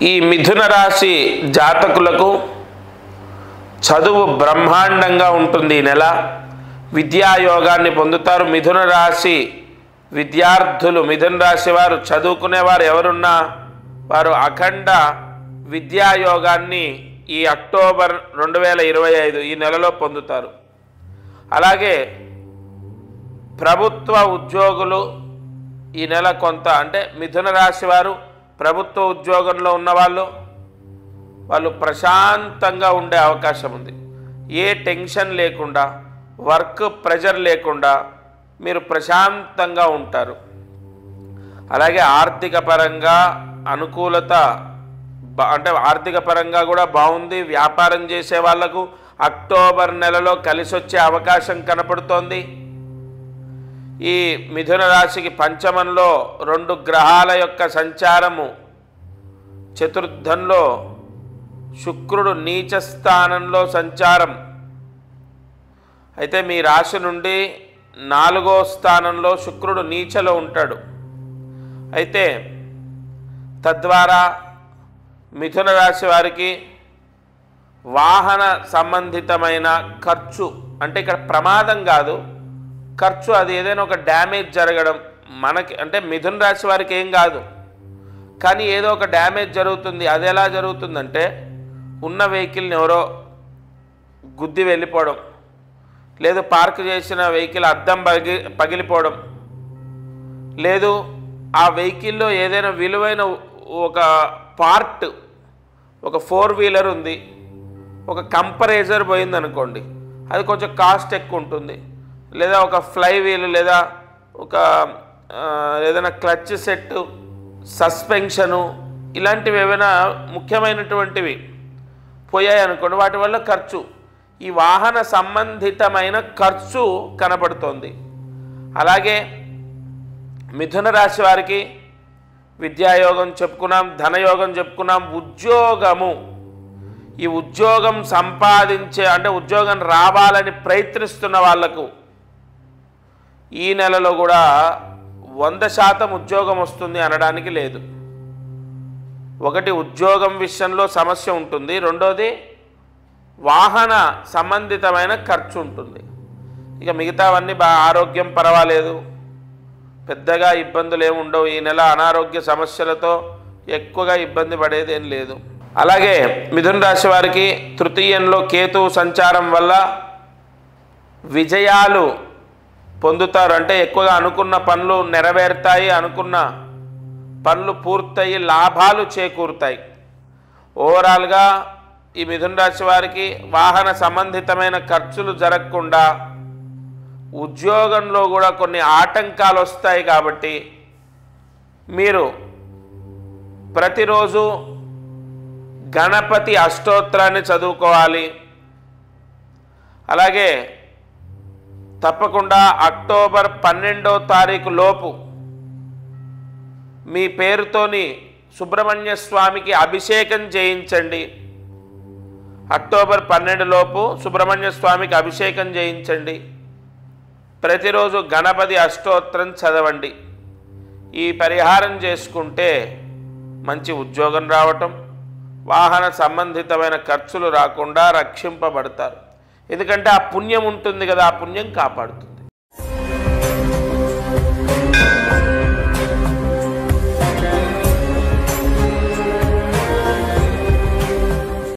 ఈ మిథున రాశి జాతకులకు చదువు బ్రహ్మాండంగా ఉంటుంది. ఈ నెల విద్యాయోగాన్ని పొందుతారు. మిథున రాశి విద్యార్థులు, మిథున రాశి వారు, చదువుకునేవారు ఎవరున్నా వారు అఖండ విద్యాయోగాన్ని ఈ అక్టోబర్ 2025 ఈ నెలలో పొందుతారు. అలాగే ప్రభుత్వ ఉద్యోగులు ఈ నెల కొంత, అంటే మిథున రాశి వారు ప్రభుత్వ ఉద్యోగంలో ఉన్నవాళ్ళు వాళ్ళు ప్రశాంతంగా ఉండే అవకాశం ఉంది. ఏ టెన్షన్ లేకుండా, వర్క్ ప్రెషర్ లేకుండా మీరు ప్రశాంతంగా ఉంటారు. అలాగే ఆర్థిక పరంగా అనుకూలత, అంటే ఆర్థిక పరంగా కూడా బాగుంది. వ్యాపారం చేసే వాళ్లకు అక్టోబర్ నెలలో కలిసి వచ్చే అవకాశం కనపడుతోంది. ఈ మిథున రాశికి పంచమంలో 2 గ్రహాల యొక్క సంచారము, చతుర్థంలో శుక్రుడు నీచ స్థానంలో సంచారం. అయితే మీ రాశి నుండి 4వ స్థానంలో శుక్రుడు నీచలో ఉంటాడు. అయితే తద్వారా మిథున రాశి వారికి వాహన సంబంధితమైన ఖర్చు, అంటే ఇక్కడ ప్రమాదం కాదు, ఖర్చు, అది ఏదైనా ఒక డ్యామేజ్ జరగడం మనకి, అంటే మిథున రాశి వారికి ఏం కాదు, కానీ ఏదో ఒక డ్యామేజ్ జరుగుతుంది. అది ఎలా జరుగుతుందంటే ఉన్న వెహికల్ని ఎవరో గుద్ది వెళ్ళిపోవడం, లేదు పార్క్ చేసిన వెహికల్ అద్దం పగిలిపోవడం, లేదు ఆ వెహికల్లో ఏదైనా విలువైన ఒక పార్ట్, ఒక 4 వీలర్ ఉంది, ఒక కంపరేజర్ పోయిందనుకోండి, అది కొంచెం కాస్ట్ ఎక్కువ ఉంటుంది. లేదా ఒక ఫ్లై వీల్, లేదా ఒక ఏదైనా క్లచ్ సెట్, సస్పెన్షను, ఇలాంటివి ఏమైనా ముఖ్యమైనటువంటివి పోయాయి అనుకోండి, వాటి వల్ల ఖర్చు, ఈ వాహన సంబంధితమైన ఖర్చు కనబడుతోంది. అలాగే మిథున రాశి వారికి విద్యాయోగం చెప్పుకున్నాం, ధనయోగం చెప్పుకున్నాం, ఉద్యోగము, ఈ ఉద్యోగం సంపాదించే, అంటే ఉద్యోగం రావాలని ప్రయత్నిస్తున్న వాళ్లకు ఈ నెలలో కూడా 100% ఉద్యోగం వస్తుంది అనడానికి లేదు. ఒకటి, ఉద్యోగం విషయంలో సమస్య ఉంటుంది. రెండోది, వాహన సంబంధితమైన ఖర్చు ఉంటుంది. ఇక మిగతావన్నీ ఆరోగ్యం పర్వాలేదు, పెద్దగా ఇబ్బందులు ఏమి ఉండవు. ఈ నెల అనారోగ్య సమస్యలతో ఎక్కువగా ఇబ్బంది పడేది ఏం లేదు. అలాగే మిథున రాశి వారికి తృతీయంలో కేతువు సంచారం వల్ల విజయాలు పొందుతారు. అంటే ఎక్కువగా అనుకున్న పనులు నెరవేరుతాయి, అనుకున్న పనులు పూర్తయి లాభాలు చేకూరుతాయి. ఓవరాల్గా ఈ మిథున రాశి వారికి వాహన సంబంధితమైన ఖర్చులు జరగకుండా ఉద్యోగంలో కూడా కొన్ని ఆటంకాలు వస్తాయి. కాబట్టి మీరు ప్రతిరోజు గణపతి అష్టోత్తరాన్ని చదువుకోవాలి. అలాగే తప్పకుండా అక్టోబర్ 12వ తారీఖు లోపు మీ పేరుతోని సుబ్రహ్మణ్య స్వామికి అభిషేకం చేయించండి. అక్టోబర్ 12 లోపు సుబ్రహ్మణ్య స్వామికి అభిషేకం చేయించండి. ప్రతిరోజు గణపతి అష్టోత్తరం చదవండి. ఈ పరిహారం చేసుకుంటే మంచి ఉద్యోగం రావటం, వాహన సంబంధితమైన ఖర్చులు రాకుండా రక్షింపబడతారు. ఎందుకంటే ఆ పుణ్యం ఉంటుంది కదా, ఆ పుణ్యం కాపాడుతుంది.